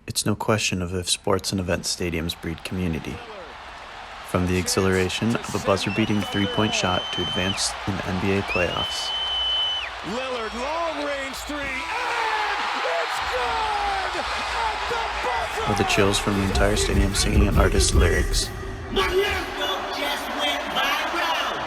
It's no question of if sports and event stadiums breed community. From the exhilaration of a buzzer-beating three-point shot to advance in the NBA playoffs. Lillard, long-range three, and it's good! At the buzzer! Or the chills from the entire stadium singing an artist's lyrics. My lyrical just went viral.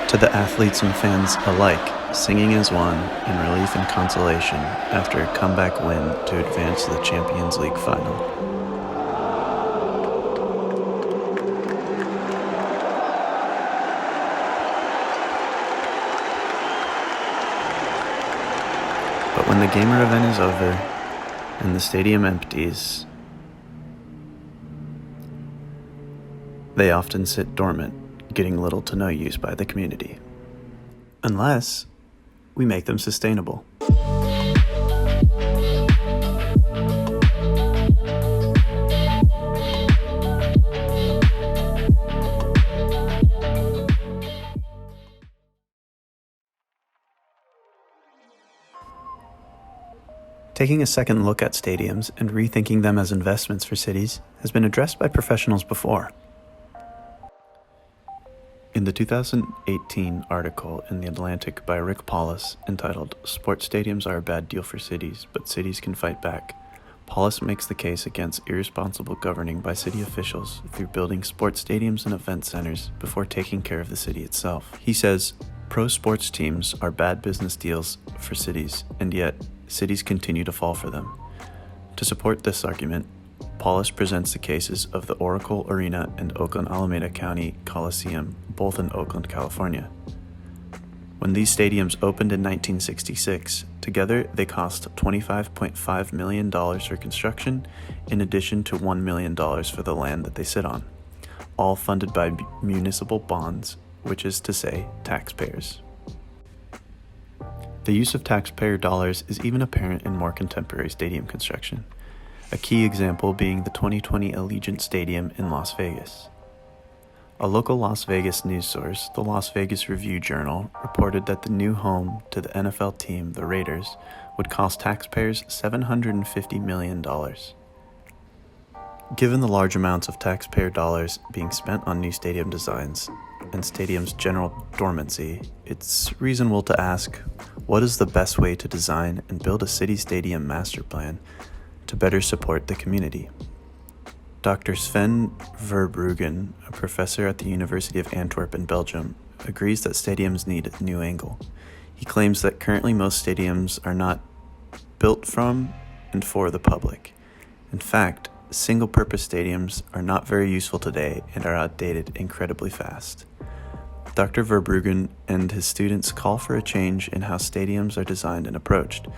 To the athletes and fans alike, singing as one in relief and consolation after a comeback win to advance to the Champions League final. But when the game or event is over and the stadium empties, they often sit dormant, getting little to no use by the community. Unless we make them sustainable. Taking a second look at stadiums and rethinking them as investments for cities has been addressed by professionals before. In the 2018 article in The Atlantic by Rick Paulus entitled "Sports Stadiums Are a Bad Deal for Cities, but Cities Can Fight Back," Paulus makes the case against irresponsible governing by city officials through building sports stadiums and event centers before taking care of the city itself. He says, pro sports teams are bad business deals for cities, and yet cities continue to fall for them. To support this argument, Paulus presents the cases of the Oracle Arena and Oakland Alameda County Coliseum, both in Oakland, California. When these stadiums opened in 1966, together they cost $25.5 million for construction, in addition to $1 million for the land that they sit on, all funded by municipal bonds, which is to say, taxpayers. The use of taxpayer dollars is even apparent in more contemporary stadium construction. A key example being the 2020 Allegiant Stadium in Las Vegas. A local Las Vegas news source, the Las Vegas Review-Journal, reported that the new home to the NFL team, the Raiders, would cost taxpayers $750 million. Given the large amounts of taxpayer dollars being spent on new stadium designs and stadiums' general dormancy, it's reasonable to ask, what is the best way to design and build a city stadium master plan to better support the community? Dr. Sven Verbruggen, a professor at the University of Antwerp in Belgium, agrees that stadiums need a new angle. He claims that currently most stadiums are not built from and for the public. In fact, single-purpose stadiums are not very useful today and are outdated incredibly fast. Dr. Verbruggen and his students call for a change in how stadiums are designed and approached,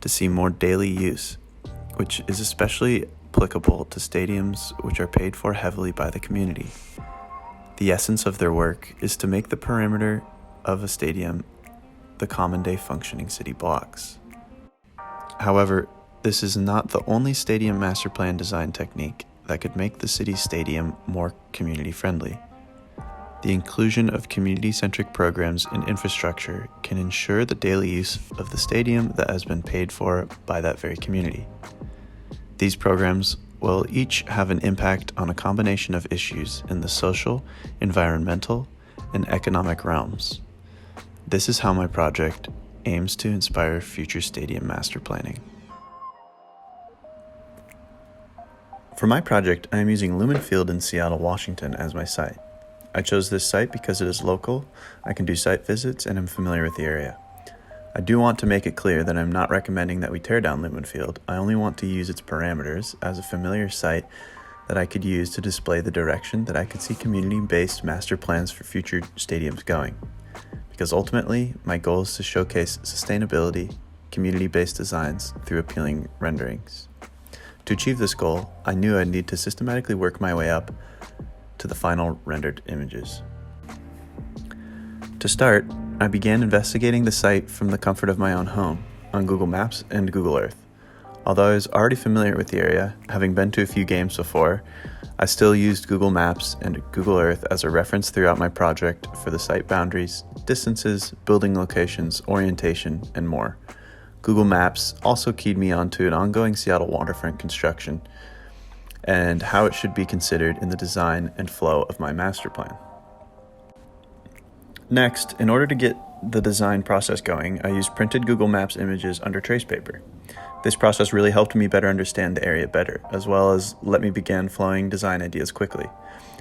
to see more daily use, which is especially applicable to stadiums which are paid for heavily by the community. The essence of their work is to make the perimeter of a stadium the common-day functioning city blocks. However, this is not the only stadium master plan design technique that could make the city's stadium more community-friendly. The inclusion of community-centric programs and infrastructure can ensure the daily use of the stadium that has been paid for by that very community. These programs will each have an impact on a combination of issues in the social, environmental, and economic realms. This is how my project aims to inspire future stadium master planning. For my project, I am using Lumen Field in Seattle, Washington as my site. I chose this site because it is local, I can do site visits, and am familiar with the area. I do want to make it clear that I'm not recommending that we tear down Lumen Field. I only want to use its parameters as a familiar site that I could use to display the direction that I could see community-based master plans for future stadiums going. Because ultimately, my goal is to showcase sustainability, community-based designs through appealing renderings. To achieve this goal, I knew I'd need to systematically work my way up to the final rendered images. To start, I began investigating the site from the comfort of my own home, on Google Maps and Google Earth. Although I was already familiar with the area, having been to a few games before, I still used Google Maps and Google Earth as a reference throughout my project for the site boundaries, distances, building locations, orientation, and more. Google Maps also keyed me onto an ongoing Seattle waterfront construction and how it should be considered in the design and flow of my master plan. Next, in order to get the design process going, I used printed Google Maps images under trace paper. This process really helped me better understand the area better, as well as let me begin flowing design ideas quickly.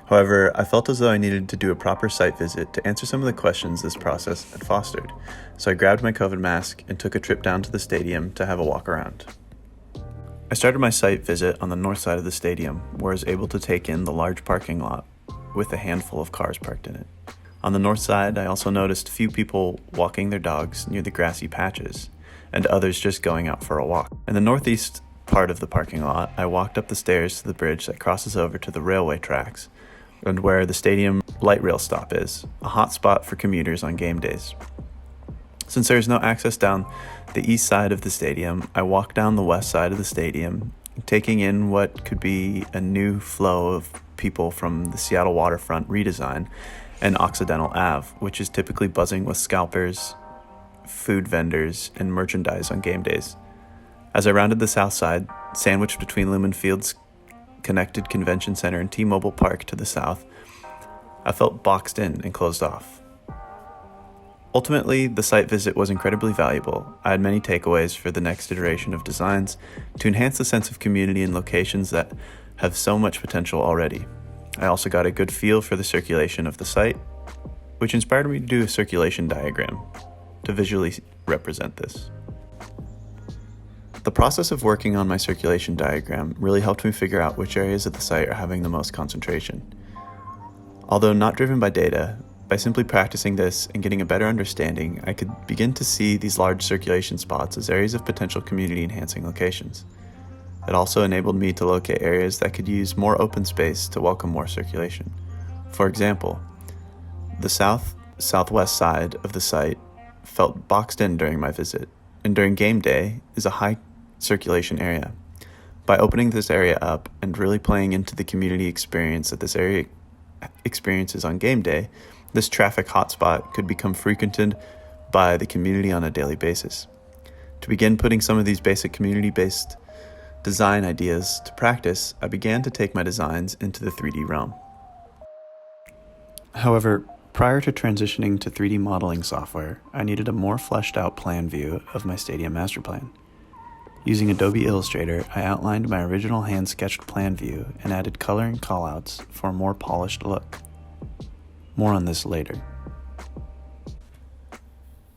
However, I felt as though I needed to do a proper site visit to answer some of the questions this process had fostered, so I grabbed my COVID mask and took a trip down to the stadium to have a walk around. I started my site visit on the north side of the stadium, where I was able to take in the large parking lot with a handful of cars parked in it. On the north side, I also noticed a few people walking their dogs near the grassy patches, and others just going out for a walk. In the northeast part of the parking lot, I walked up the stairs to the bridge that crosses over to the railway tracks, and where the stadium light rail stop is, a hot spot for commuters on game days. Since there is no access down the east side of the stadium, I walked down the west side of the stadium, taking in what could be a new flow of people from the Seattle waterfront redesign and Occidental Ave, which is typically buzzing with scalpers, food vendors, and merchandise on game days. As I rounded the south side, sandwiched between Lumen Field's connected convention center and T-Mobile Park to the south, I felt boxed in and closed off. Ultimately, the site visit was incredibly valuable. I had many takeaways for the next iteration of designs to enhance the sense of community in locations that have so much potential already. I also got a good feel for the circulation of the site, which inspired me to do a circulation diagram to visually represent this. The process of working on my circulation diagram really helped me figure out which areas of the site are having the most concentration. Although not driven by data, by simply practicing this and getting a better understanding, I could begin to see these large circulation spots as areas of potential community-enhancing locations. It also enabled me to locate areas that could use more open space to welcome more circulation. For example, the southwest side of the site felt boxed in during my visit, and during game day is a high circulation area. By opening this area up and really playing into the community experience that this area experiences on game day, this traffic hotspot could become frequented by the community on a daily basis. To begin putting some of these basic community-based design ideas to practice, I began to take my designs into the 3D realm. However, prior to transitioning to 3D modeling software, I needed a more fleshed out plan view of my stadium master plan. Using Adobe Illustrator, I outlined my original hand-sketched plan view and added color and callouts for a more polished look. More on this later.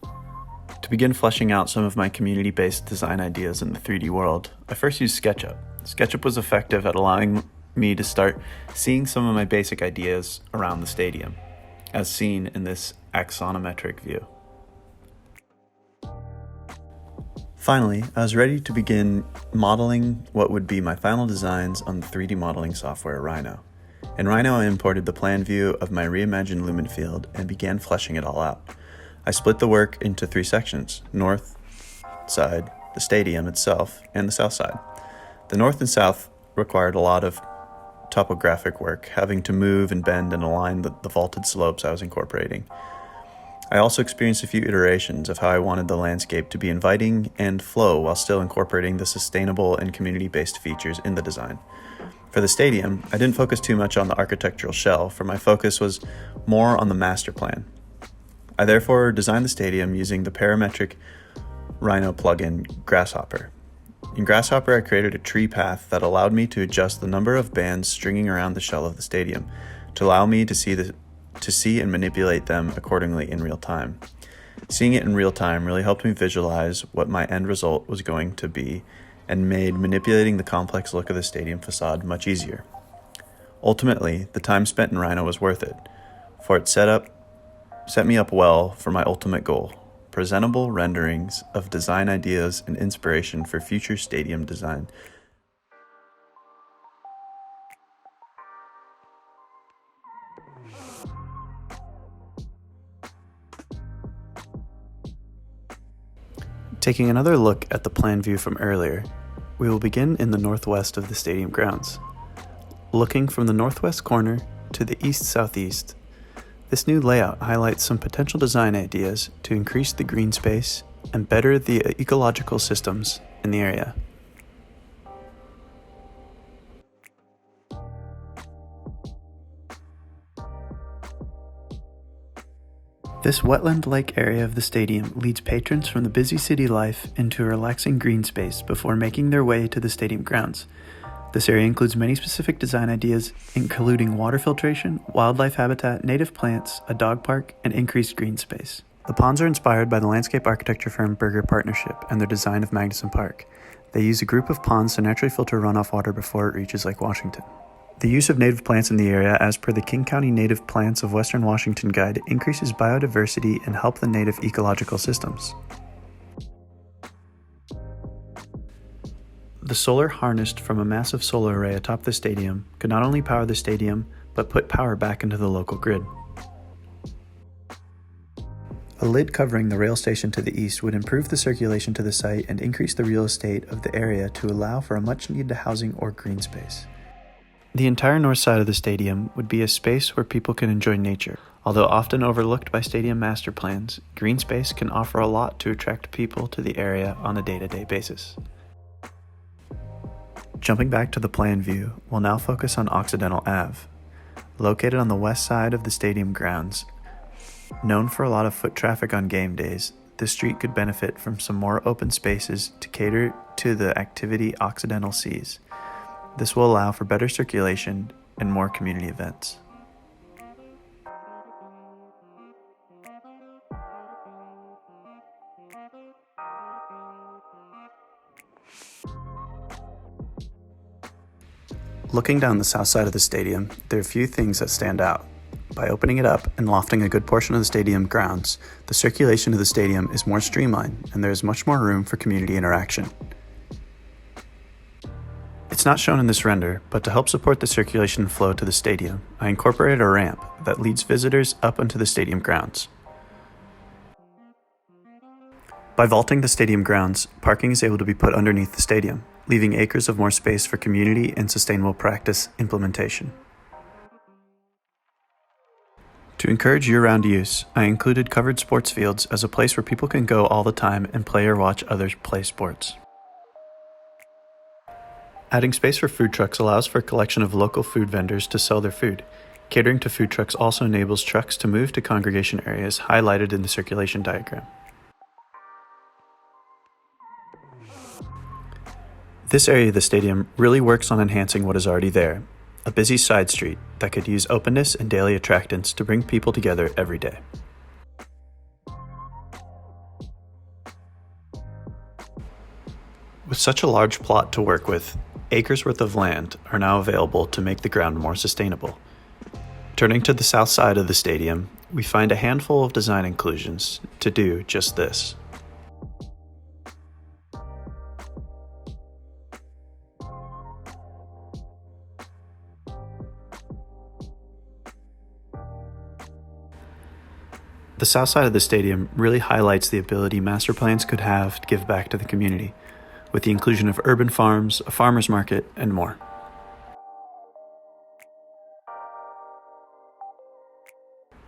To begin fleshing out some of my community-based design ideas in the 3D world, I first used SketchUp. SketchUp was effective at allowing me to start seeing some of my basic ideas around the stadium, as seen in this axonometric view. Finally, I was ready to begin modeling what would be my final designs on the 3D modeling software Rhino. In Rhino, I imported the plan view of my reimagined lumen field and began fleshing it all out. I split the work into 3 sections: north side, the stadium itself, and the south side. The north and south required a lot of topographic work, having to move and bend and align the vaulted slopes I was incorporating. I also experienced a few iterations of how I wanted the landscape to be inviting and flow while still incorporating the sustainable and community-based features in the design. For the stadium, I didn't focus too much on the architectural shell, for my focus was more on the master plan. I therefore designed the stadium using the parametric Rhino plugin Grasshopper. In Grasshopper, I created a tree path that allowed me to adjust the number of bands stringing around the shell of the stadium to allow me to see and manipulate them accordingly in real time. Seeing it in real time really helped me visualize what my end result was going to be and made manipulating the complex look of the stadium facade much easier. Ultimately, the time spent in Rhino was worth it, for it set me up well for my ultimate goal: presentable renderings of design ideas and inspiration for future stadium design. Taking another look at the plan view from earlier, we will begin in the northwest of the stadium grounds. Looking from the northwest corner to the east-southeast, this new layout highlights some potential design ideas to increase the green space and better the ecological systems in the area. This wetland lake area of the stadium leads patrons from the busy city life into a relaxing green space before making their way to the stadium grounds. This area includes many specific design ideas, including water filtration, wildlife habitat, native plants, a dog park, and increased green space. The ponds are inspired by the landscape architecture firm Berger Partnership and their design of Magnuson Park. They use a group of ponds to naturally filter runoff water before it reaches Lake Washington. The use of native plants in the area, as per the King County Native Plants of Western Washington Guide, increases biodiversity and help the native ecological systems. The solar harnessed from a massive solar array atop the stadium could not only power the stadium, but put power back into the local grid. A lid covering the rail station to the east would improve the circulation to the site and increase the real estate of the area to allow for a much-needed housing or green space. The entire north side of the stadium would be a space where people can enjoy nature. Although often overlooked by stadium master plans, green space can offer a lot to attract people to the area on a day-to-day basis. Jumping back to the plan view, we'll now focus on Occidental Ave. Located on the west side of the stadium grounds, known for a lot of foot traffic on game days, this street could benefit from some more open spaces to cater to the activity Occidental sees. This will allow for better circulation and more community events. Looking down the south side of the stadium, there are a few things that stand out. By opening it up and lofting a good portion of the stadium grounds, the circulation of the stadium is more streamlined and there is much more room for community interaction. It's not shown in this render, but to help support the circulation flow to the stadium, I incorporated a ramp that leads visitors up onto the stadium grounds. By vaulting the stadium grounds, parking is able to be put underneath the stadium, leaving acres of more space for community and sustainable practice implementation. To encourage year-round use, I included covered sports fields as a place where people can go all the time and play or watch others play sports. Adding space for food trucks allows for a collection of local food vendors to sell their food. Catering to food trucks also enables trucks to move to congregation areas highlighted in the circulation diagram. This area of the stadium really works on enhancing what is already there, a busy side street that could use openness and daily attractants to bring people together every day. With such a large plot to work with, acres worth of land are now available to make the ground more sustainable. Turning to the south side of the stadium, we find a handful of design inclusions to do just this. The south side of the stadium really highlights the ability master plans could have to give back to the community, with the inclusion of urban farms, a farmer's market, and more.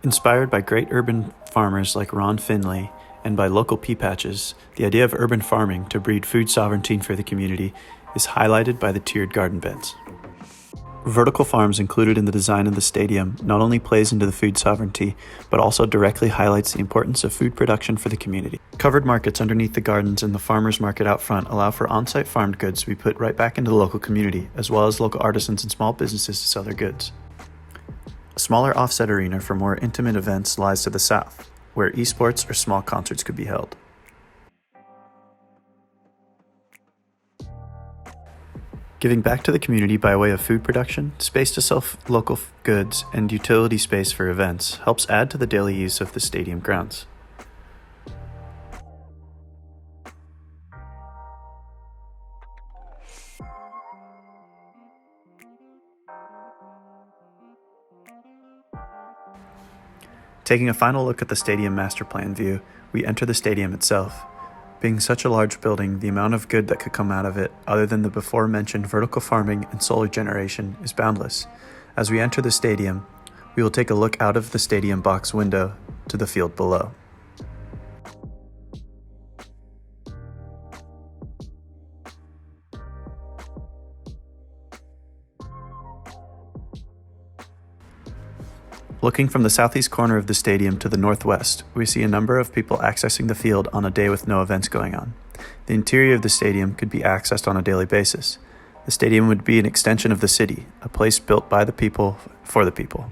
Inspired by great urban farmers like Ron Finley and by local pea patches, the idea of urban farming to breed food sovereignty for the community is highlighted by the tiered garden beds. Vertical farms included in the design of the stadium not only plays into the food sovereignty, but also directly highlights the importance of food production for the community. Covered markets underneath the gardens and the farmer's market out front allow for on-site farmed goods to be put right back into the local community, as well as local artisans and small businesses to sell their goods. A smaller offset arena for more intimate events lies to the south, where esports or small concerts could be held. Giving back to the community by way of food production, space to sell local goods, and utility space for events helps add to the daily use of the stadium grounds. Taking a final look at the stadium master plan view, we enter the stadium itself. Being such a large building, the amount of good that could come out of it, other than the before-mentioned vertical farming and solar generation, is boundless. As we enter the stadium, we will take a look out of the stadium box window to the field below. Looking from the southeast corner of the stadium to the northwest, we see a number of people accessing the field on a day with no events going on. The interior of the stadium could be accessed on a daily basis. The stadium would be an extension of the city, a place built by the people for the people.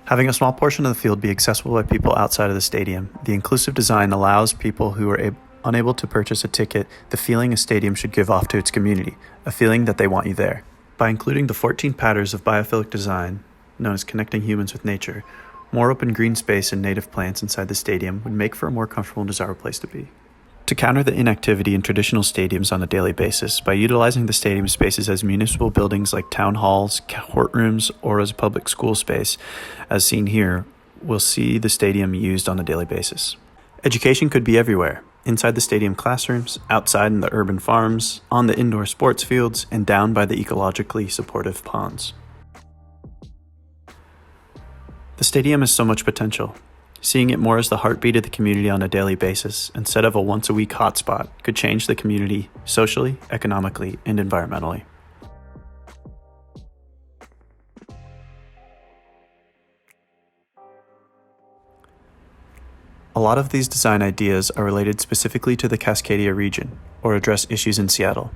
Having a small portion of the field be accessible by people outside of the stadium, the inclusive design allows people who are unable to purchase a ticket the feeling a stadium should give off to its community, a feeling that they want you there. By including the 14 patterns of biophilic design, known as connecting humans with nature, more open green space and native plants inside the stadium would make for a more comfortable and desirable place to be. To counter the inactivity in traditional stadiums on a daily basis, by utilizing the stadium spaces as municipal buildings like town halls, courtrooms, or as a public school space, as seen here, we'll see the stadium used on a daily basis. Education could be everywhere, inside the stadium classrooms, outside in the urban farms, on the indoor sports fields, and down by the ecologically supportive ponds. The stadium has so much potential. Seeing it more as the heartbeat of the community on a daily basis, instead of a once-a-week hotspot, could change the community socially, economically, and environmentally. A lot of these design ideas are related specifically to the Cascadia region, or address issues in Seattle.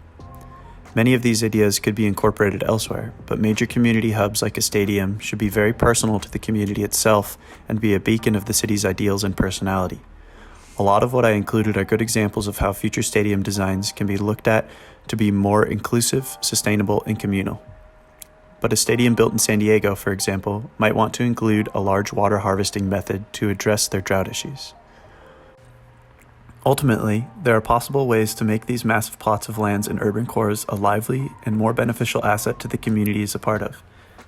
Many of these ideas could be incorporated elsewhere, but major community hubs like a stadium should be very personal to the community itself and be a beacon of the city's ideals and personality. A lot of what I included are good examples of how future stadium designs can be looked at to be more inclusive, sustainable, and communal. But a stadium built in San Diego, for example, might want to include a large water harvesting method to address their drought issues. Ultimately, there are possible ways to make these massive plots of lands in urban cores a lively and more beneficial asset to the community is a part of,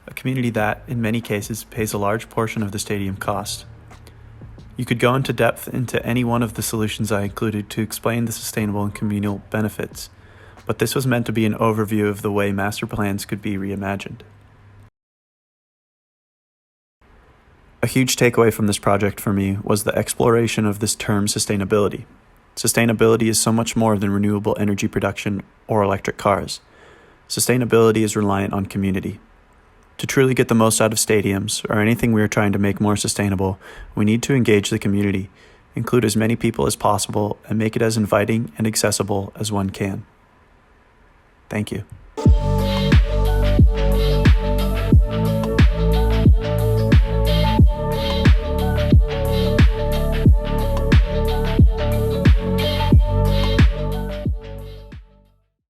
a community that, in many cases, pays a large portion of the stadium cost. You could go into depth into any one of the solutions I included to explain the sustainable and communal benefits, but this was meant to be an overview of the way master plans could be reimagined. A huge takeaway from this project for me was the exploration of this term sustainability. Sustainability is so much more than renewable energy production or electric cars. Sustainability is reliant on community. To truly get the most out of stadiums, or anything we are trying to make more sustainable, we need to engage the community, include as many people as possible, and make it as inviting and accessible as one can. Thank you.